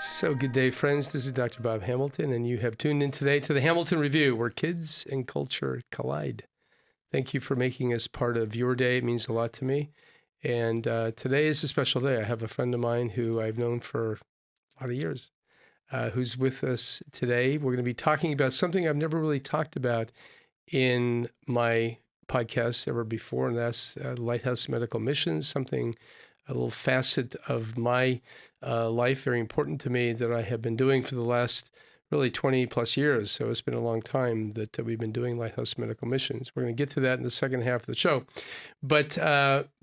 So good day, friends. This is Dr. Bob Hamilton, and you have tuned in today to the Hamilton Review, where kids and culture collide. Thank you for making us part of your day. It means a lot to me. And today is a special day. I have a friend of mine who I've known for a lot of years, who's with us today. We're going to be talking about something I've never really talked about in my podcast ever before, and that's Lighthouse Medical Missions, a little facet of my life, very important to me, that I have been doing for the last really 20 plus years. So it's been a long time that we've been doing Lighthouse Medical Missions. We're going to get to that in the second half of the show. But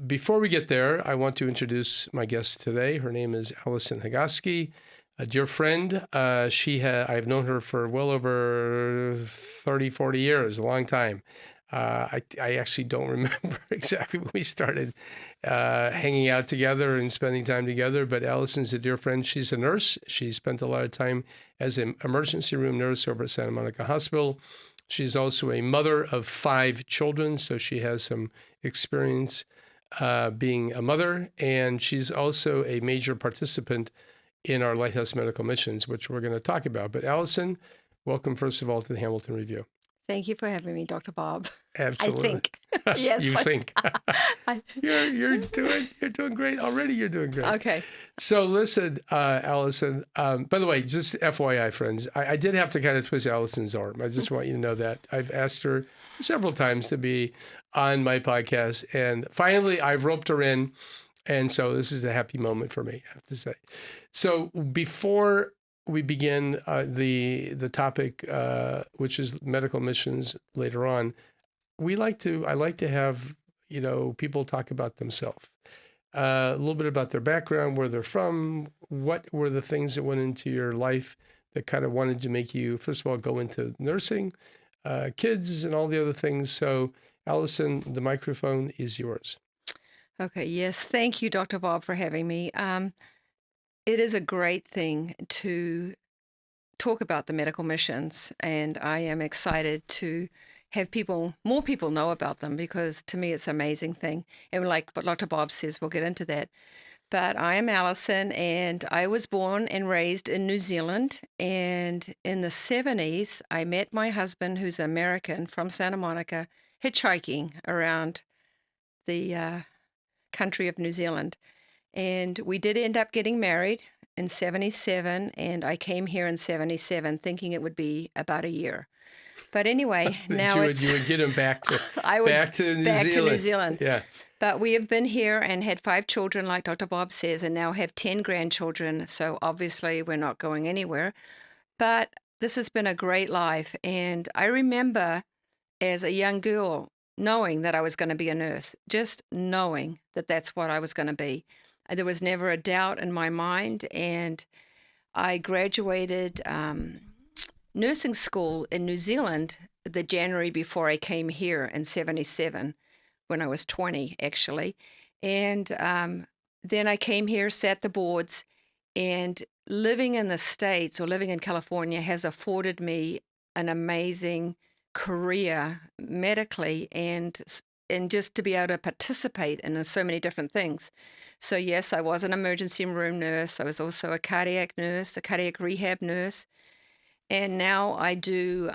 before we get there, I want to introduce my guest today. Her name is Alison Hagoski, a dear friend. I've known her for well over 30, 40 years, a long time. I actually don't remember exactly when we started hanging out together and spending time together, but Alison's a dear friend. She's a nurse. She spent a lot of time as an emergency room nurse over at Santa Monica Hospital. She's also a mother of 5 children, so she has some experience being a mother, and she's also a major participant in our Lighthouse Medical Missions, which we're going to talk about. But Alison, welcome, first of all, to the Hamilton Review. Thank you for having me, Dr. Bob. Absolutely. I think. Yes. You think. You're doing great. Already you're doing great. Okay. So listen, Alison, by the way, just FYI, friends, I did have to kind of twist Alison's arm. I just want you to know that. I've asked her several times to be on my podcast, and finally I've roped her in. And so this is a happy moment for me, I have to say. So before we begin the topic, which is medical missions later on, I like to have, people talk about themselves, a little bit about their background, where they're from, what were the things that went into your life that kind of wanted to make you, first of all, go into nursing, kids and all the other things. So Alison, the microphone is yours. Okay. Yes. Thank you, Dr. Bob, for having me. It is a great thing to talk about the medical missions, and I am excited to have more people know about them, because to me it's an amazing thing. And like what Dr. Bob says, we'll get into that. But I am Alison, and I was born and raised in New Zealand. And in the 70s, I met my husband, who's American, from Santa Monica, hitchhiking around the country of New Zealand. And we did end up getting married in 77, and I came here in 77 thinking it would be about a year. But anyway, now you would get him back to New Zealand. Yeah. But we have been here and had 5 children, like Dr. Bob says, and now have 10 grandchildren. So obviously we're not going anywhere. But this has been a great life. And I remember as a young girl knowing that I was going to be a nurse, just knowing that that's what I was going to be. There was never a doubt in my mind, and I graduated nursing school in New Zealand the January before I came here in 77, when I was 20, actually. And then I came here, sat the boards, and living in the States or living in California has afforded me an amazing career medically, and just to be able to participate in so many different things. So yes, I was an emergency room nurse. I was also a cardiac nurse, a cardiac rehab nurse. And now I do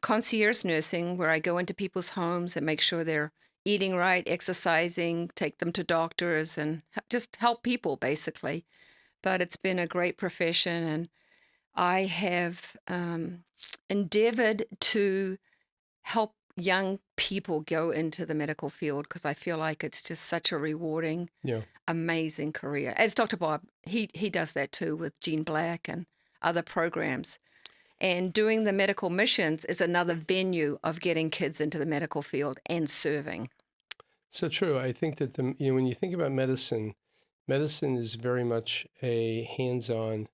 concierge nursing, where I go into people's homes and make sure they're eating right, exercising, take them to doctors, and just help people, basically. But it's been a great profession, and I have endeavored to help young people go into the medical field, because I feel like it's just such a rewarding, amazing career. As Dr. Bob, he does that too with Jean Black and other programs. And doing the medical missions is another venue of getting kids into the medical field and serving. So true. I think that when you think about medicine is very much a hands-on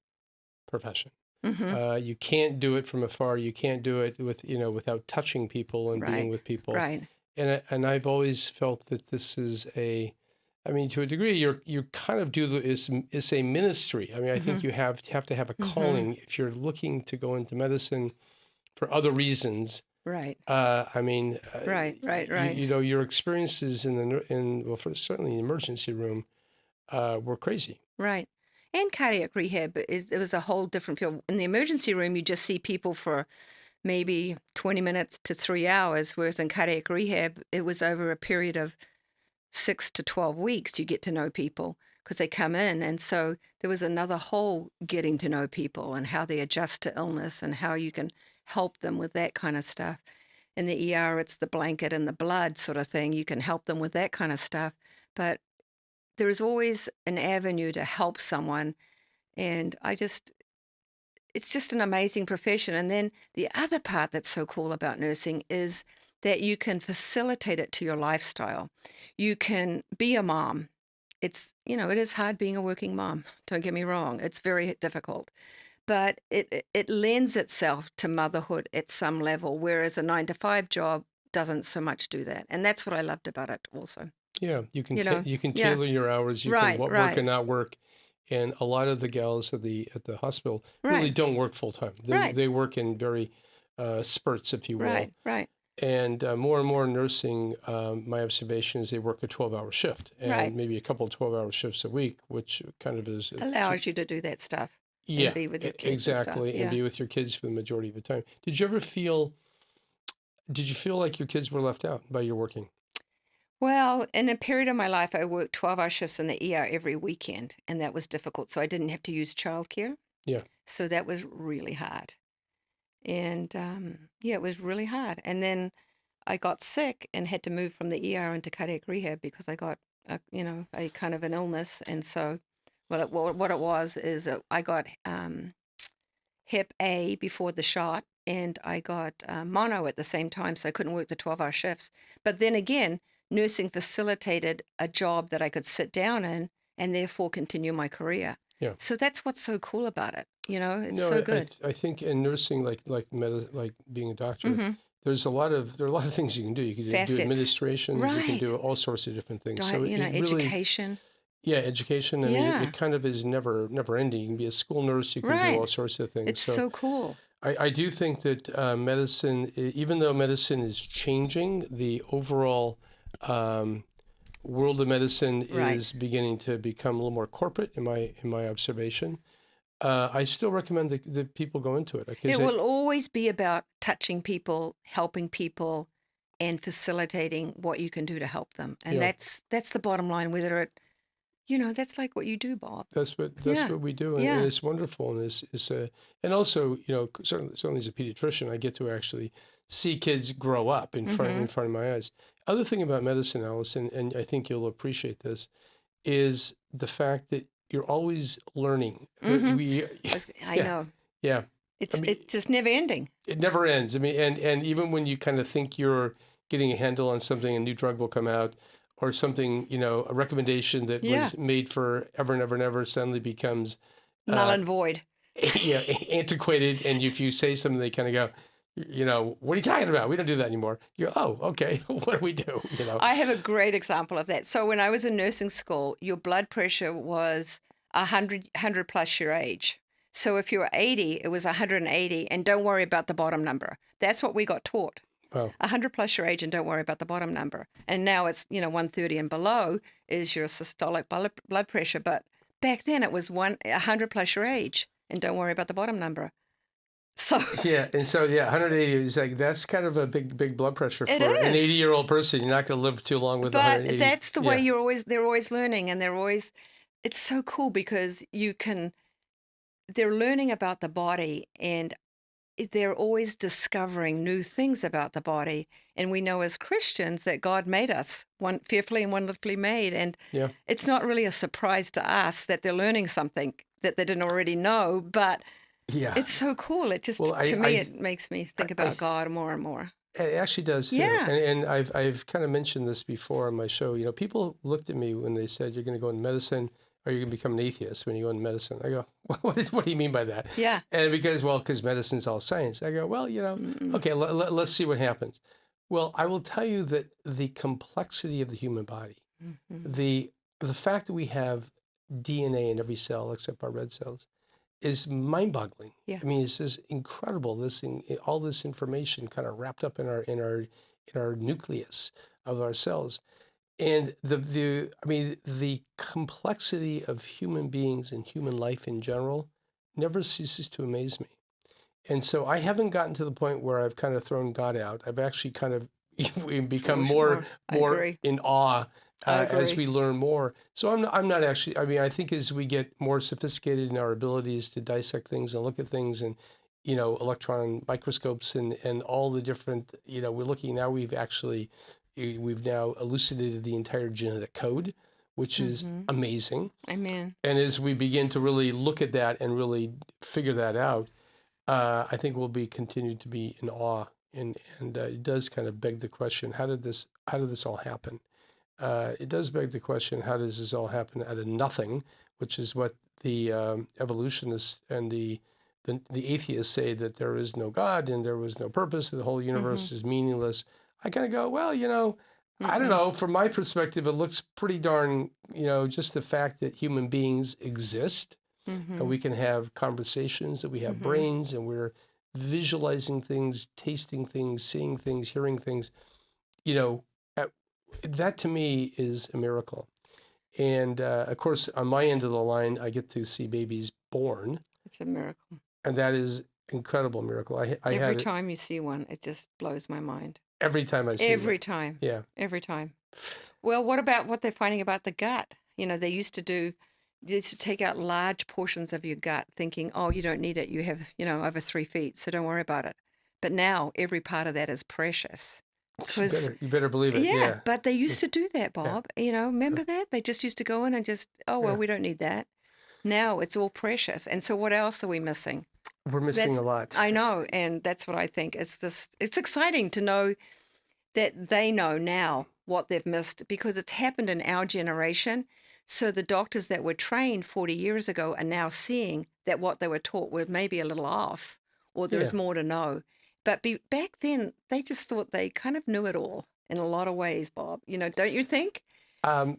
profession. Mm-hmm. You can't do it from afar. You can't do it without touching people and being with people. Right. And I've always felt that this is to a degree, you kind of it's a ministry. I mean, I think you have to have a calling if you're looking to go into medicine for other reasons. Right. Right. Your experiences certainly in the emergency room were crazy. Right. And cardiac rehab, it was a whole different field. In the emergency room, you just see people for maybe 20 minutes to 3 hours, whereas in cardiac rehab, it was over a period of 6 to 12 weeks. You get to know people because they come in. And so there was another whole getting to know people and how they adjust to illness and how you can help them with that kind of stuff. In the ER, it's the blanket and the blood sort of thing. You can help them with that kind of stuff. But there is always an avenue to help someone. And it's just an amazing profession. And then the other part that's so cool about nursing is that you can facilitate it to your lifestyle. You can be a mom. It is hard being a working mom. Don't get me wrong. It's very difficult. But it lends itself to motherhood at some level, whereas a 9-to-5 job doesn't so much do that. And that's what I loved about it also. Yeah, you can you can Yeah. tailor your hours. You Right, can work right. and not work. And a lot of the gals at the hospital really Right. don't work full time. Right. They work in very spurts, if you will. Right, right, And more and more nursing, my observation is they work a 12-hour shift and right. maybe a couple of 12-hour shifts a week, which kind of is Allows you to do that stuff yeah, and be with your kids and stuff. exactly, and Yeah. be with your kids for the majority of the time. Did you feel like your kids were left out by your working? Well, in a period of my life, I worked 12-hour shifts in the ER every weekend, and that was difficult. So I didn't have to use childcare. Yeah. So that was really hard. And yeah, it was really hard. And then I got sick and had to move from the ER into cardiac rehab because I got, a kind of an illness. And so, what it was is I got Hep A before the shot, and I got mono at the same time, so I couldn't work the 12-hour shifts. But then again, nursing facilitated a job that I could sit down in and therefore continue my career. Yeah. So that's what's so cool about it. It's No, so good. I think in nursing, like being a doctor, hmm there are a lot of things you can do. You can do Facets. administration. You can Right. do all sorts of different things. Diet, So it really, education. yeah, education. I mean, Yeah. it kind of is never ending. You can be a school nurse. You can do Right. all sorts of things. It's so cool. I do think that medicine, even though medicine is changing, the overall world of medicine Right. is beginning to become a little more corporate, in my observation. I still recommend that people go into it. It will always be about touching people, helping people, and facilitating what you can do to help them. And Yeah. that's the bottom line. Whether it, that's like what you do, Bob. That's what Yeah. we do, and Yeah. it's wonderful, and and also certainly as a pediatrician, I get to actually see kids grow up in front of my eyes. Other thing about medicine, Alison, and I think you'll appreciate this, is the fact that you're always learning. I Yeah. know. Yeah, It's mean- it's just never ending. it never ends. I mean, and even when you kind of think you're getting a handle on something, a new drug will come out, or something, a recommendation that Yeah. was made for ever and ever and ever suddenly becomes Null and void. antiquated. And if you say something, they kind of go, what are you talking about? We don't do that anymore. You go, oh, okay. What do we do? I have a great example of that. So when I was in nursing school, your blood pressure was 100 plus your age. So if you were 80, it was 180, and don't worry about the bottom number. That's what we got taught. Wow. 100 plus your age, and don't worry about the bottom number. And now it's 130 and below is your systolic blood pressure. But back then it was 100 plus your age, and don't worry about the bottom number. So Yeah, and so 180 is like that's kind of a big blood pressure for It an is. 80-year-old person. You're not going to live too long with but 180. that's the way Yeah. they're always learning, and it's so cool because they're learning about the body, and they're always discovering new things about the body. And we know as Christians that God made us one fearfully and wonderfully made. And Yeah. it's not really a surprise to us that they're learning something that they didn't already know, but Yeah. it's so cool. It just, Well, to me, it makes me think about God more and more. It actually does too. Yeah. And I've kind of mentioned this before on my show. People looked at me when they said you're going to go into medicine or you're going to become an atheist when you go into medicine. I go, well, what do you mean by that? Yeah. And because medicine's all science. I go, well, okay, let's see what happens. Well, I will tell you that the complexity of the human body, the fact that we have DNA in every cell except our red cells, is mind-boggling. Yeah. I mean, it's just incredible. All this information kind of wrapped up in our nucleus of our cells. And the complexity of human beings and human life in general never ceases to amaze me. And so I haven't gotten to the point where I've kind of thrown God out. I've actually kind of become more in awe as we learn more. So I'm not actually, I think as we get more sophisticated in our abilities to dissect things and look at things and, electron microscopes and all the different, we're looking now, we've now elucidated the entire genetic code, which is amazing. Amen. And as we begin to really look at that and really figure that out, I think we'll continue to be in awe, and it does kind of beg the question: how did this all happen? It does beg the question: how does this all happen out of nothing? Which is what the evolutionists and the atheists say, that there is no God and there was no purpose, and the whole universe is meaningless. I kind of go, well, I don't know. From my perspective, it looks pretty darn, just the fact that human beings exist. And we can have conversations, that we have brains, and we're visualizing things, tasting things, seeing things, hearing things. That to me is a miracle. And of course, on my end of the line, I get to see babies born. It's a miracle. And that is incredible miracle. Every time you see one, it just blows my mind. Every time I see Every one. time. Yeah. Every time. Well, what about what they're finding about the gut? They used to take out large portions of your gut thinking, oh, you don't need it. You have, over 3 feet, so don't worry about it. But now every part of that is precious. You better believe it. Yeah. But they used to do that, Bob. Remember that? They just used to go in and just, we don't need that. Now it's all precious. And so what else are we missing? We're missing a lot. I know. And that's what I think. It's exciting to know that they know now what they've missed, because it's happened in our generation. So the doctors that were trained 40 years ago are now seeing that what they were taught were maybe a little off, or there's more to know. But back then, they just thought they kind of knew it all in a lot of ways, Bob. Don't you think? I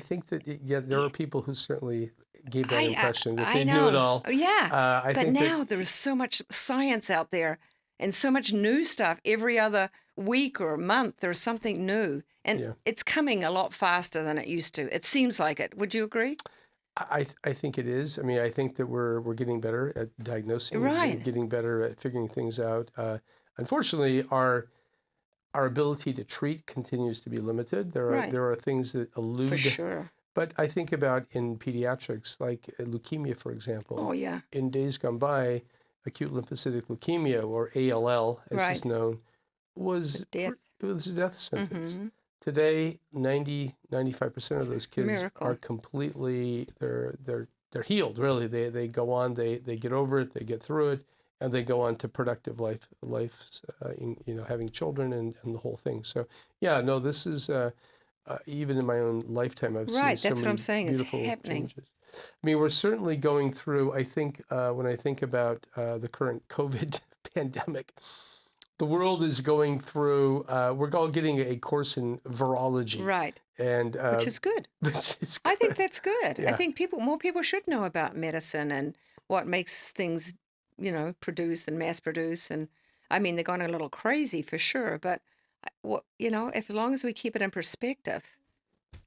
think that, there are people who certainly gave that impression that they knew it all. Yeah. But now there is so much science out there and so much new stuff. Every other week or month, there's something new. And it's coming a lot faster than it used to. It seems like it. Would you agree? I think it is. I think that we're getting better at diagnosing, getting better at figuring things out. Unfortunately, our ability to treat continues to be limited. There are things that elude. For sure. But I think about in pediatrics, like leukemia, for example. Oh, yeah. In days gone by, acute lymphocytic leukemia, or ALL, as it's known, was a death sentence. Today, 95% of those kids are completely, they're healed, really. They go on, they get over it, they get through it, and they go on to productive life, having children and the whole thing. So, this is, even in my own lifetime, I've seen so many beautiful changes. We're certainly going through, I think, when I think about the current COVID pandemic, the world is going through, we're all getting a course in virology. Right. And which is good. I think that's good. Yeah. I think more people should know about medicine and what makes things, produce and mass produce. And they're going a little crazy for sure, but as long as we keep it in perspective.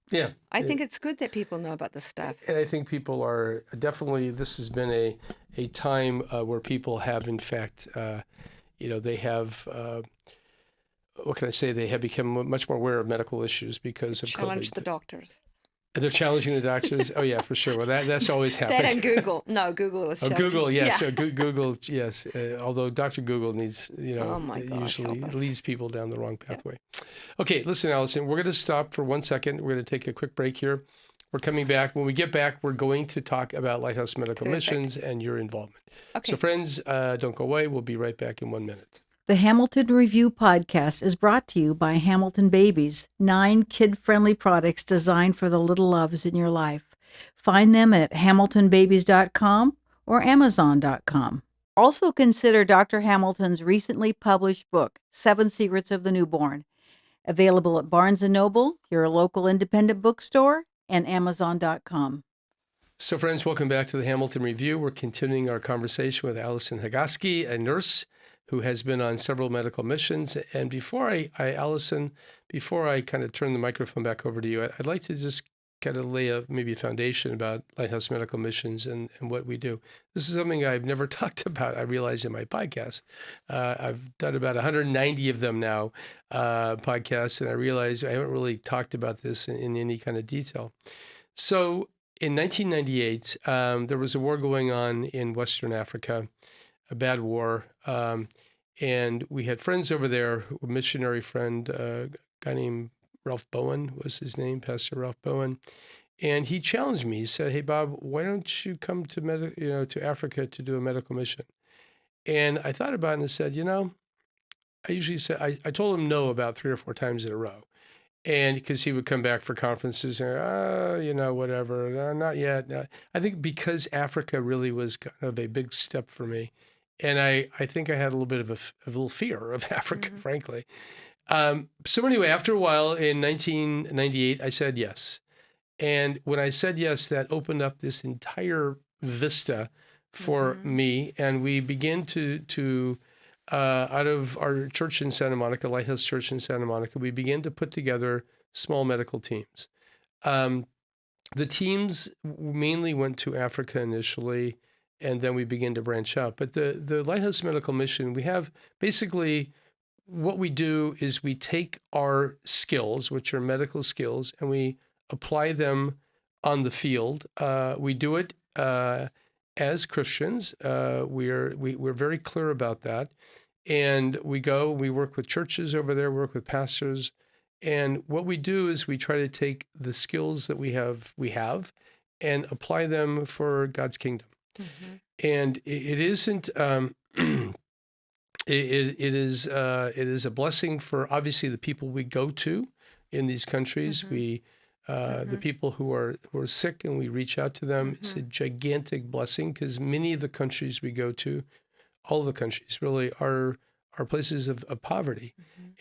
Yeah. I think it's good that people know about this stuff. And I think people are definitely, this has been a time where people have, in fact, they have, what can I say? They have become much more aware of medical issues because of COVID. Challenge the doctors. They're challenging the doctors. Oh yeah, for sure. Well, that's always happening. That and Google. No, Google is challenging. Google, yes. Yeah. Google, yes. Although Dr. Google needs, oh my gosh, usually leads people down the wrong pathway. Yeah. Okay, listen, Alison, we're going to stop for 1 second. We're going to take a quick break here. We're coming back. When we get back, we're going to talk about Lighthouse Medical Missions and your involvement. Okay. So friends, don't go away. We'll be right back in 1 minute. The Hamilton Review podcast is brought to you by Hamilton Babies, 9 kid-friendly products designed for the little loves in your life. Find them at hamiltonbabies.com or amazon.com. Also consider Dr. Hamilton's recently published book, 7 Secrets of the Newborn, available at Barnes & Noble, your local independent bookstore, and amazon.com. So friends, welcome back to the Hamilton Review. We're continuing our conversation with Alison Hagoski, a nurse who has been on several medical missions. And before Alison, before I kind of turn the microphone back over to you, I'd like to just kind of lay maybe a foundation about Lighthouse Medical Missions and what we do. This is something I've never talked about, I realize, in my podcast. I've done about 190 of them now, podcasts, and I realize I haven't really talked about this in any kind of detail. So in 1998, there was a war going on in Western Africa, a bad war. And we had friends over there, a missionary friend, a guy named Ralph Bowen was his name, Pastor Ralph Bowen. And he challenged me. He said, "Hey, Bob, why don't you come to Africa to do a medical mission?" And I thought about it and I said, I usually say, I told him no about 3 or 4 times in a row. And because he would come back for conferences and, whatever, not yet. I think because Africa really was kind of a big step for me. And I think I had a little bit of a little fear of Africa, frankly. So anyway, after a while in 1998, I said yes. And when I said yes, that opened up this entire vista for me. And we began to out of our church in Santa Monica, Lighthouse Church in Santa Monica, we began to put together small medical teams. The teams mainly went to Africa initially, and then we began to branch out. But the Lighthouse Medical Mission, we have basically what we do is we take our skills, which are medical skills, and we apply them on the field. We do it as Christians. We're very clear about that. And we work with churches over there, work with pastors. And what we do is we try to take the skills that we have and apply them for God's kingdom. And it isn't, it is a blessing for obviously the people we go to in these countries. We, the people who are sick and we reach out to them. It's a gigantic blessing because many of the countries we go to, all the countries really are places of poverty.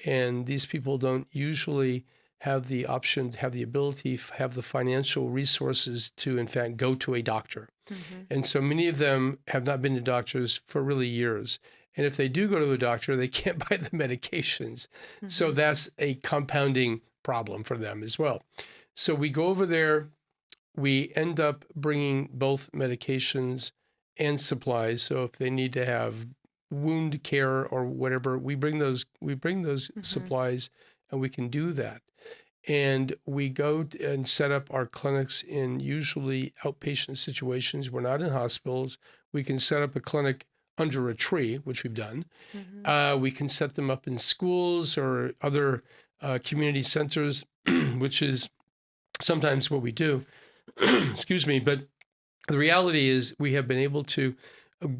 And these people don't usually have the option, have the ability, have the financial resources to, in fact, go to a doctor. And so many of them have not been to doctors for really years. And if they do go to a doctor, they can't buy the medications. So that's a compounding problem for them as well. So we go over there, we end up bringing both medications and supplies. So if they need to have wound care or whatever, we bring those supplies and we can do that. And we go and set up our clinics in usually outpatient situations. We're not in hospitals. We can set up a clinic under a tree, which we've done. We can set them up in schools or other community centers, which is sometimes what we do. Excuse me. But the reality is we have been able to,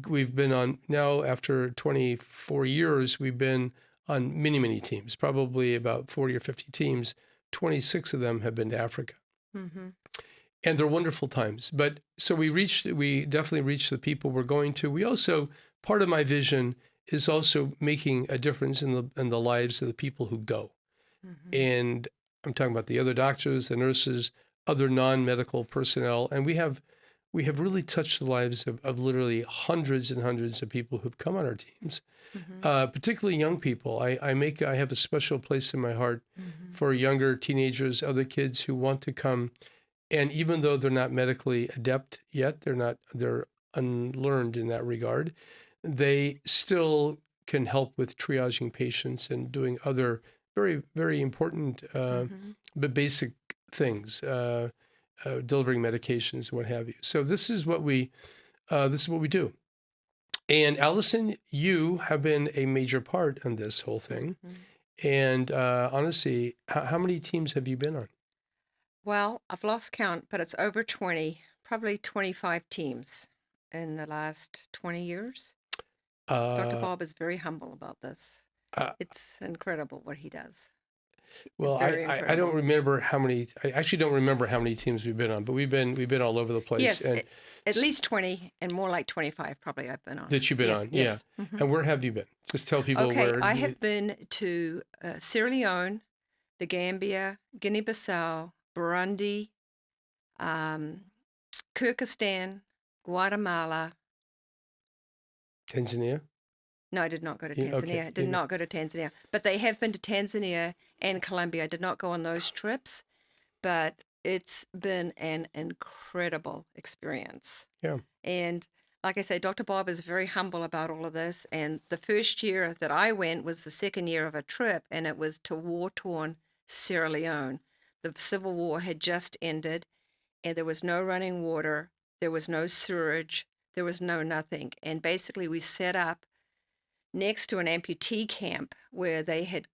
we've been on now after 24 years, we've been on many, many teams, probably about 40 or 50 teams. 26 of them have been to Africa. And they're wonderful times. But so we definitely reach the people we're going to. We also, part of my vision is also making a difference in the lives of the people who go. And I'm talking about the other doctors, the nurses, other non-medical personnel. And we have really touched the lives of literally hundreds and hundreds of people who've come on our teams, particularly young people. I have a special place in my heart for younger teenagers, other kids who want to come. And even though they're not medically adept yet, they're unlearned in that regard, they still can help with triaging patients and doing other very, very important but basic things. Delivering medications and what have you. So this is what we do. And Alison, you have been a major part in this whole thing. And honestly, how many teams have you been on? Well, I've lost count, but it's over 20, probably 25 teams in the last 20 years. Dr. Bob is very humble about this. It's incredible what he does. Well, I don't remember how many. I actually don't remember how many teams we've been on, but we've been all over the place. Yes, and at least 20, and more like 25 probably I've been on. That you've been on, yes. yeah. And where have you been? Just tell people okay, where. I have been to Sierra Leone, the Gambia, Guinea-Bissau, Burundi, Kyrgyzstan, Guatemala. Tanzania? No, I did not go to Yeah, okay. Tanzania. Did not go to Tanzania. But they have been to Tanzania and Colombia. I did not go on those trips, but it's been an incredible experience. Yeah. And like I say, Dr. Bob is very humble about all of this. And the first year that I went was the second year of a trip, and it was to war-torn Sierra Leone. The Civil War had just ended, and there was no running water, there was no sewage, there was no nothing. And basically we set up next to an amputee camp where they had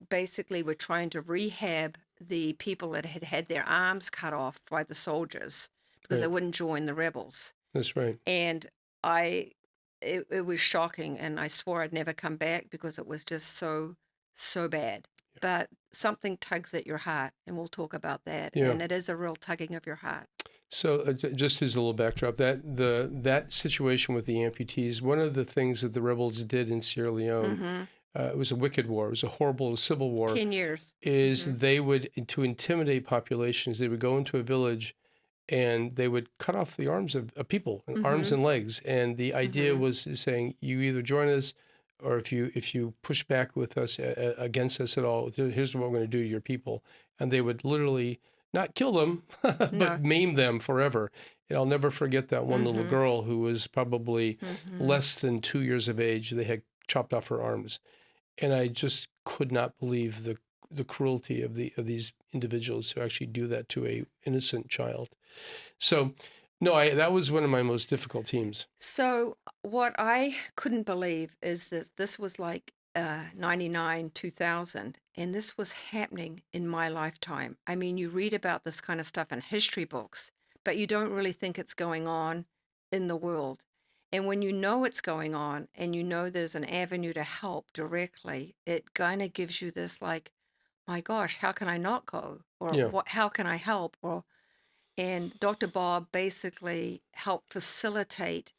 basically were trying to rehab the people that had had their arms cut off by the soldiers because they Right. wouldn't join the rebels. That's right. And it was shocking, and I swore I'd never come back because it was just so bad. But something tugs at your heart, and we'll talk about that. Yeah. And it is a real tugging of your heart. So just as a little backdrop, that situation with the amputees, one of the things that the rebels did in Sierra Leone, it was a wicked war. It was a horrible civil war. 10 years. Is they would, to intimidate populations, they would go into a village and they would cut off the arms of people, arms and legs. And the idea was saying, you either join us, or if you push back with us against us at all, here's what we're going to do to your people. And they would literally not kill them, but No. maim them forever. And I'll never forget that one little girl who was probably less than 2 years of age. They had chopped off her arms. And I just could not believe the cruelty of these individuals who actually do that to a innocent child. So, no, that was one of my most difficult teams. So what I couldn't believe is that this was like 99, 2000, and this was happening in my lifetime. I mean, you read about this kind of stuff in history books, but you don't really think it's going on in the world. And when you know it's going on and you know there's an avenue to help directly, it kind of gives you this like, my gosh, how can I not go? Or Yeah. how can I help? And Dr. Bob basically helped facilitate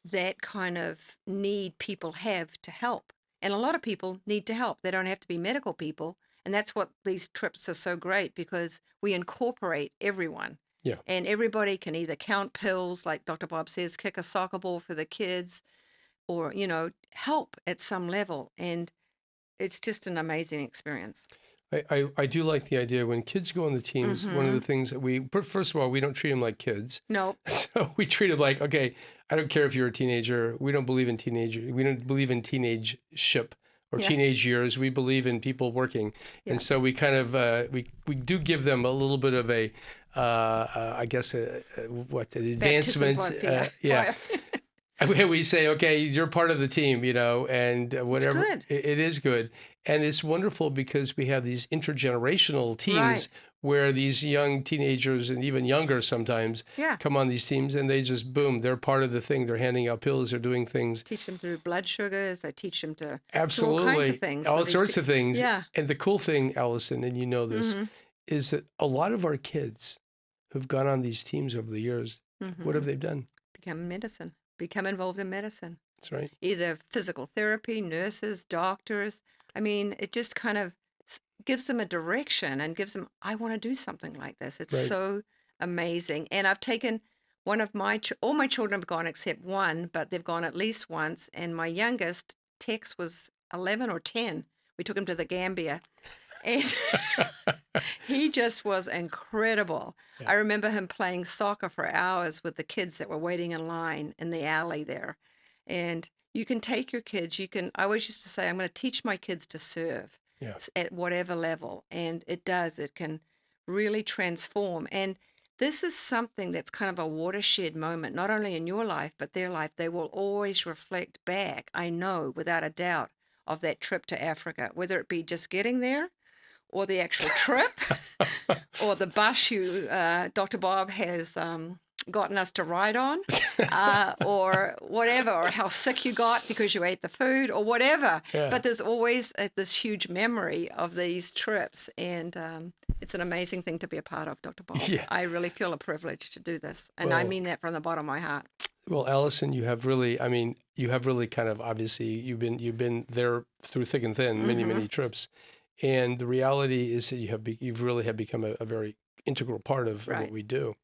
that kind of need people have to help. And a lot of people need to help. They don't have to be medical people. And that's what these trips are so great, because we incorporate everyone. Yeah. And everybody can either count pills, like Dr. Bob says, kick a soccer ball for the kids, or, help at some level. And it's just an amazing experience. I do like the idea when kids go on the teams. One of the things that first of all, we don't treat them like kids. No. So we treat them like, okay, I don't care if you're a teenager. We don't believe in teenager. We don't believe in teenage-ship or teenage years. We believe in people working. Yeah. And so we kind of, we do give them a little bit of a, I guess, an advancement. Baptism blood, We say, okay, you're part of the team, and whatever. It's good. It is good. And it's wonderful because we have these intergenerational teams Right. where these young teenagers and even younger sometimes come on these teams, and they just, boom, they're part of the thing. They're handing out pills. They're doing things. Teach them to do blood sugars. I teach them to Absolutely. do all kinds of things. All sorts of things. Yeah. And the cool thing, Alison, and you know this, is that a lot of our kids who've gone on these teams over the years, what have they done? Become involved in medicine. That's right. Either physical therapy, nurses, doctors. I mean, it just kind of gives them a direction and gives them, I want to do something like this. It's Right. so amazing. And I've taken one of all my children have gone except one, but they've gone at least once. And my youngest, Tex, was 11 or 10. We took him to the Gambia. And he just was incredible. Yeah. I remember him playing soccer for hours with the kids that were waiting in line in the alley there. And you can take your kids, I always used to say, I'm going to teach my kids to serve at whatever level. And it can really transform. And this is something that's kind of a watershed moment, not only in your life, but their life. They will always reflect back, I know, without a doubt, of that trip to Africa, whether it be just getting there, or the actual trip, or the bus Dr. Bob has gotten us to ride on, or whatever, or how sick you got because you ate the food, or whatever. Yeah. But there's always this huge memory of these trips, and it's an amazing thing to be a part of, Dr. Bob. Yeah. I really feel a privilege to do this, and I mean that from the bottom of my heart. Well, Alison, you have really kind of, obviously, you've been there through thick and thin, many, many trips. And the reality is that you've really have become a very integral part of what we do.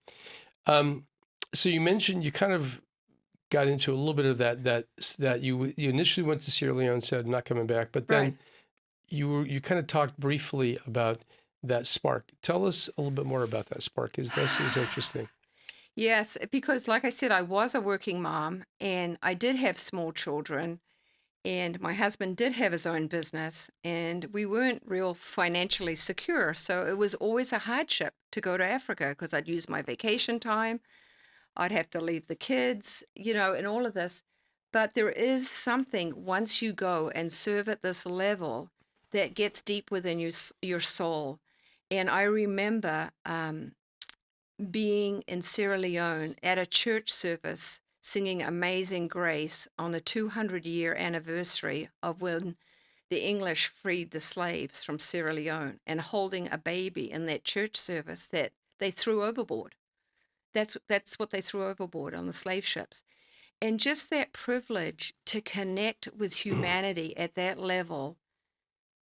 So you mentioned you kind of got into a little bit of that you initially went to Sierra Leone, said not coming back, but then Right. you kind of talked briefly about that spark. Tell us a little bit more about that spark, because this is interesting. Yes, because like I said, I was a working mom and I did have small children, and my husband did have his own business, and we weren't real financially secure. So it was always a hardship to go to Africa because I'd use my vacation time. I'd have to leave the kids, and all of this. But there is something once you go and serve at this level that gets deep within your soul. And I remember being in Sierra Leone at a church service singing Amazing Grace on the 200-year anniversary of when the English freed the slaves from Sierra Leone, and holding a baby in that church service that they threw overboard. That's what they threw overboard on the slave ships. And just that privilege to connect with humanity at that level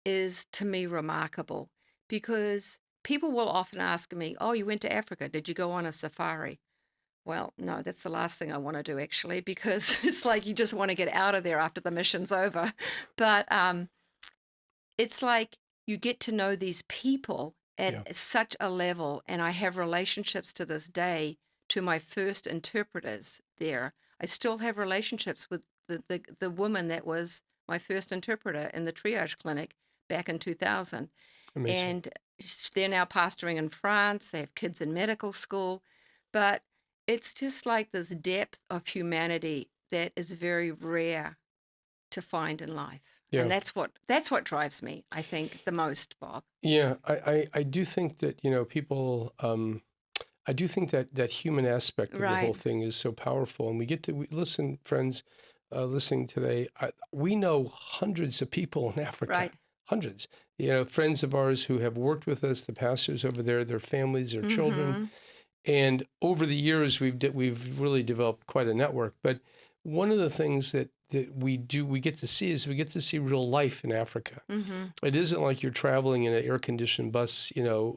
is, to me, remarkable, because people will often ask me, "Oh, you went to Africa. Did you go on a safari?" Well, no, that's the last thing I want to do, actually, because it's like you just want to get out of there after the mission's over. But it's like you get to know these people Yeah. at such a level, and I have relationships to this day to my first interpreters there. I still have relationships with the woman that was my first interpreter in the triage clinic back in 2000. Amazing. And they're now pastoring in France. They have kids in medical school. But it's just like this depth of humanity that is very rare to find in life. Yeah. And that's what drives me, I think, the most, Bob. Yeah, I do think that, people, I do think that human aspect of the whole Right. thing is so powerful. And listen, friends, listening today, we know hundreds of people in Africa, Right. hundreds, friends of ours who have worked with us, the pastors over there, their families, their children. Mhm. And over the years, we've really developed quite a network. But one of the things that we get to see is we get to see real life in Africa. Mhm. It isn't like you're traveling in an air-conditioned bus,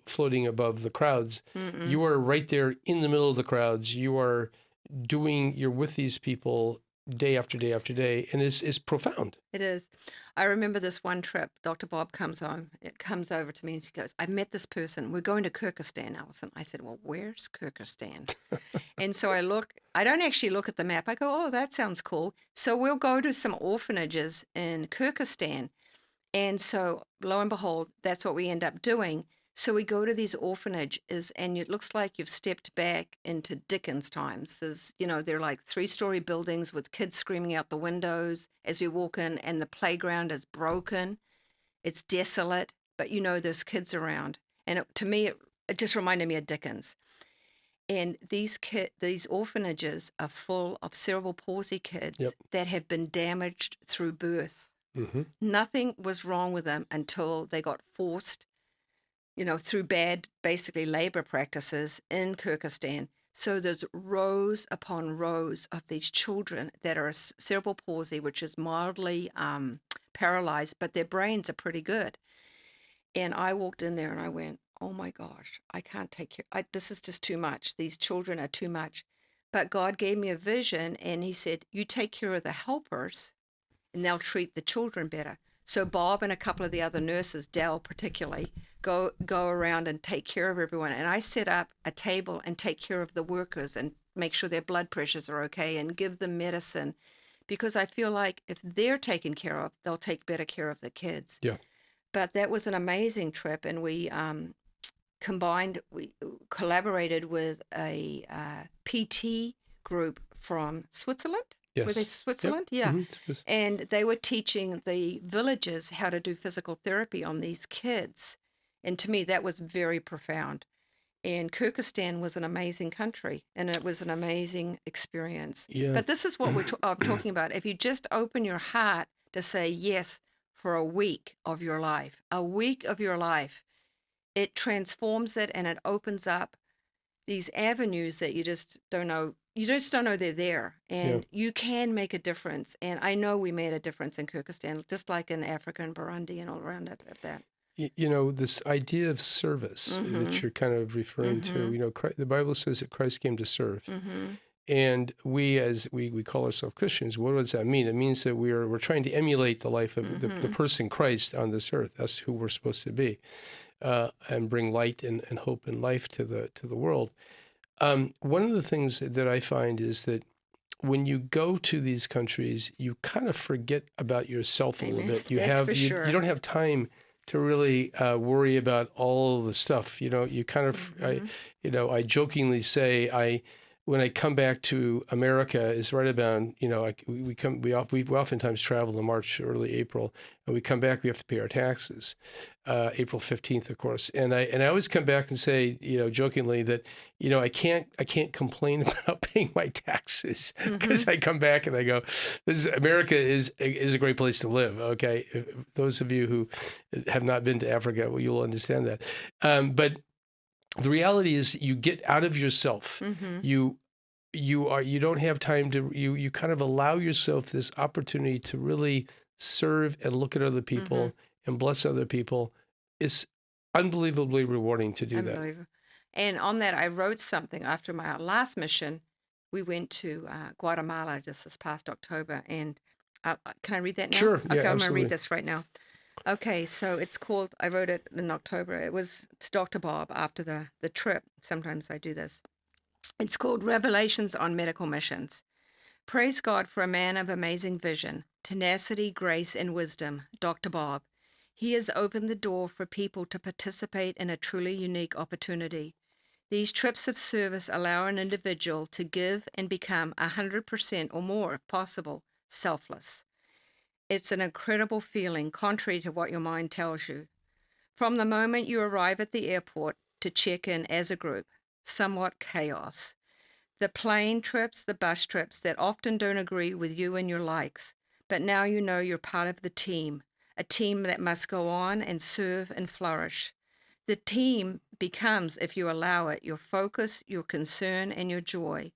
floating above the crowds. Mm-mm. You are right there in the middle of the crowds. You're with these people day after day after day, and it's profound. It is. I remember this one trip. Dr. Bob comes over to me and she goes, "I met this person. We're going to Kyrgyzstan, Alison." I said, "Well, where's Kyrgyzstan?" And so I don't actually look at the map. I go, "Oh, that sounds cool." So we'll go to some orphanages in Kyrgyzstan. And so lo and behold, that's what we end up doing. So we go to these orphanages, and it looks like you've stepped back into Dickens times. They're like 3-story buildings with kids screaming out the windows as we walk in, and the playground is broken. It's desolate, but there's kids around. And to me, it just reminded me of Dickens. And these orphanages are full of cerebral palsy kids Yep. that have been damaged through birth. Mm-hmm. Nothing was wrong with them until they got forced, through bad, basically labor practices in Kyrgyzstan. So there's rows upon rows of these children that are cerebral palsy, which is mildly paralyzed, but their brains are pretty good. And I walked in there and I went, "Oh my gosh, I can't take care. This is just too much. These children are too much." But God gave me a vision, and he said, "You take care of the helpers and they'll treat the children better." So Bob and a couple of the other nurses, Dell particularly, go around and take care of everyone. And I set up a table and take care of the workers and make sure their blood pressures are okay and give them medicine, because I feel like if they're taken care of, they'll take better care of the kids. Yeah. But that was an amazing trip, and we collaborated with a PT group from Switzerland. Yes. Were they Switzerland? Yeah. Mm-hmm. And they were teaching the villagers how to do physical therapy on these kids. And to me, that was very profound. And Kyrgyzstan was an amazing country, and it was an amazing experience. Yeah. But this is what I'm talking about. If you just open your heart to say yes for a week of your life, it transforms it, and it opens up these avenues that you just don't know. You just don't know they're there, and you can make a difference. And I know we made a difference in Kyrgyzstan, just like in Africa and Burundi and all around that. This idea of service that you're kind of referring to, the Bible says that Christ came to serve. Mm-hmm. And we call ourselves Christians. What does that mean? It means that we're trying to emulate the life of the person Christ on this earth. That's who we're supposed to be, and bring light and hope and life to the world. One of the things that I find is that when you go to these countries, you kind of forget about yourself a little bit. You don't have time to really worry about all the stuff. You kind of, I jokingly say when I come back to America is right about, we oftentimes travel in March, early April, and we come back, we have to pay our taxes, April 15th, of course. And I always come back and say, jokingly that, I can't complain about paying my taxes because I come back and I go, America is a great place to live. Okay. Those of you who have not been to Africa, well, you'll understand that. But the reality is you get out of yourself. You don't have time to, you kind of allow yourself this opportunity to really serve and look at other people and bless other people. It's unbelievably rewarding to do that. And on that, I wrote something after my last mission. We went to Guatemala just this past October. And can I read that now? Sure. Okay, Yeah, I'm going to absolutely. read this right now. Okay, so it's called, I wrote it in October. It was to Dr. Bob after the trip. Sometimes I do this. It's called Revelations on Medical Missions. Praise God for a man of amazing vision, tenacity, grace, and wisdom, Dr. Bob. He has opened the door for people to participate in a truly unique opportunity. These trips of service allow an individual to give and become 100% or more, if possible, selfless. It's an incredible feeling, contrary to what your mind tells you. From the moment you arrive at the airport to check in as a group, somewhat chaos. The plane trips, the bus trips that often don't agree with you and your likes, but now you know you're part of the team, a team that must go on and serve and flourish. The team becomes, if you allow it, your focus, your concern, and your joy.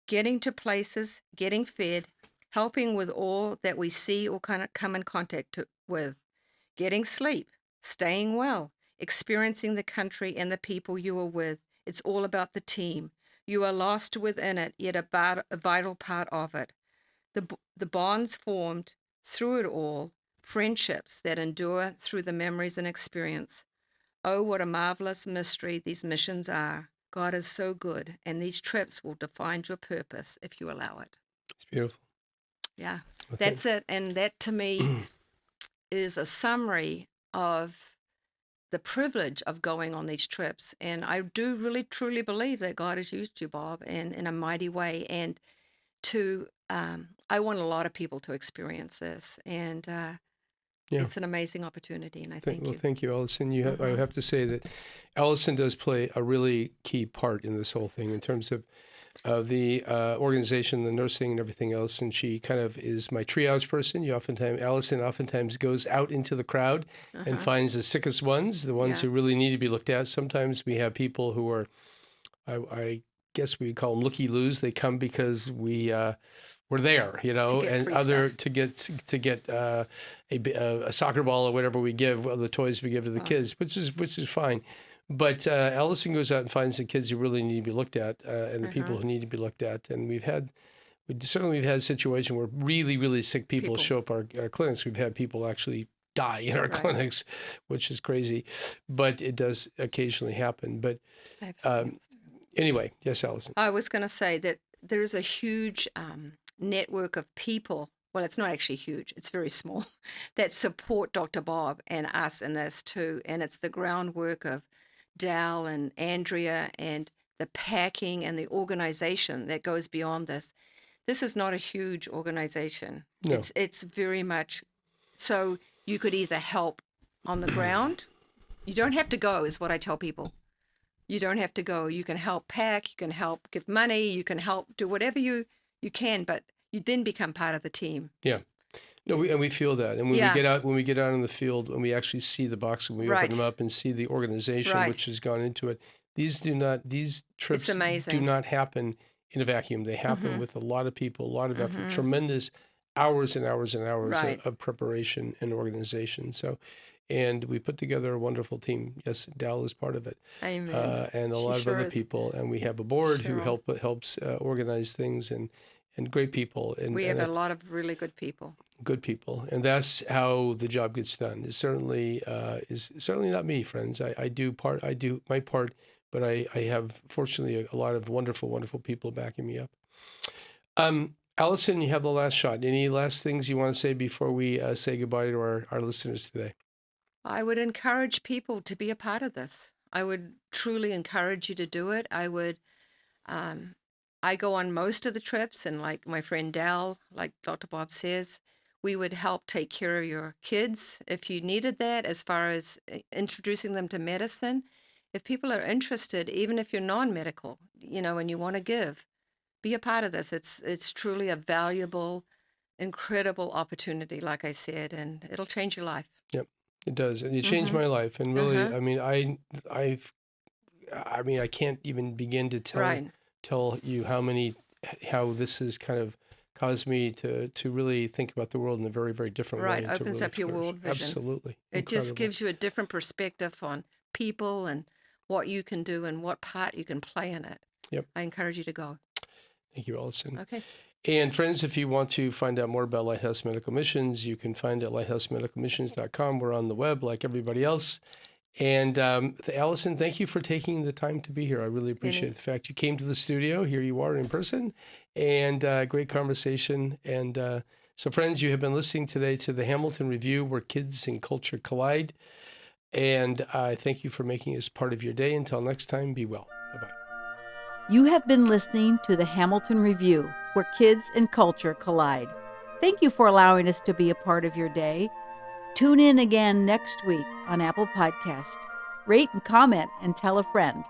Getting to places, getting fed, helping with all that we see or come in contact with, getting sleep, staying well, experiencing the country and the people you are with. It's all about the team. You are lost within it, yet a vital part of it. The bonds formed through it all, friendships that endure through the memories and experience. Oh, what a marvelous mystery these missions are. God is so good, and these trips will define your purpose if you allow it. It's beautiful. Yeah, that's it. And that to me is a summary of the privilege of going on these trips. And I do really, truly believe that God has used you, Bob, in a mighty way. And I want a lot of people to experience this. And it's an amazing opportunity. And I thank you. Well, thank you, Alison. I have to say that Alison does play a really key part in this whole thing in terms of the organization, the nursing, and everything else. And she kind of is my triage person. Alison oftentimes goes out into the crowd and finds the sickest ones, the ones who really need to be looked at. Sometimes we have people who are, I guess we call them looky-loos. They come because we're there, to get a soccer ball or whatever we give, the toys we give to the kids, which is fine. But Alison goes out and finds the kids who really need to be looked at, and the people who need to be looked at. And we've had a situation where really, really sick people show up our clinics. We've had people actually die in our clinics, which is crazy, but it does occasionally happen. But anyway, yes, Alison. I was going to say that there's a huge network of people. Well, it's not actually huge. It's very small that support Dr. Bob and us in this too. And it's the groundwork of Dal and Andrea and the packing and the organization that goes beyond this. This is not a huge organization. No. It's very much, so you could either help on the ground. You don't have to go, is what I tell people. You don't have to go. You can help pack, you can help give money, you can help do whatever you can, but you then become part of the team. Yeah. No, we feel that, and when we get out in the field, when we actually see the box, when we open them up and see the organization which has gone into it, these trips do not happen in a vacuum. They happen with a lot of people, a lot of effort, tremendous hours and hours and hours of preparation and organization. So And we put together a wonderful team. Yes, Dal is part of it. Amen. And a She lot sure of other is. people. And we have a board who Sure. helps organize things and great people. And We have and a lot of really good people. good people, and that's how the job gets done. It certainly is certainly not me, friends. I do my part, but I have fortunately a lot of wonderful people backing me up. Alison, you have the last shot. Any last things you want to say before we say goodbye to our listeners today? I would encourage people to be a part of this. I would truly encourage you to do it. I go on most of the trips, and like my friend Dal, like Dr. Bob says, we would help take care of your kids if you needed that, as far as introducing them to medicine. If people are interested, even if you're non-medical, and you want to give, be a part of this. It's truly a valuable, incredible opportunity, like I said, and it'll change your life. Yep, it does, and it changed my life. And really, I mean, I can't even begin to tell you how this has kind of caused me to really think about the world in a very, very different way. Right, and to opens really up your flourish. world vision. Absolutely. It just gives you a different perspective on people and what you can do and what part you can play in it. Yep. I encourage you to go. Thank you, Alison. Okay. And friends, if you want to find out more about Lighthouse Medical Missions, you can find it at lighthousemedicalmissions.com. We're on the web like everybody else. And Alison, thank you for taking the time to be here. I really appreciate the fact you came to the studio. Here you are in person, and great conversation. And so, friends, you have been listening today to the Hamilton Review, where kids and culture collide. And I thank you for making us part of your day. Until next time, be well. Bye-bye. You have been listening to the Hamilton Review, where kids and culture collide. Thank you for allowing us to be a part of your day. Tune in again next week on Apple Podcast. Rate and comment and tell a friend.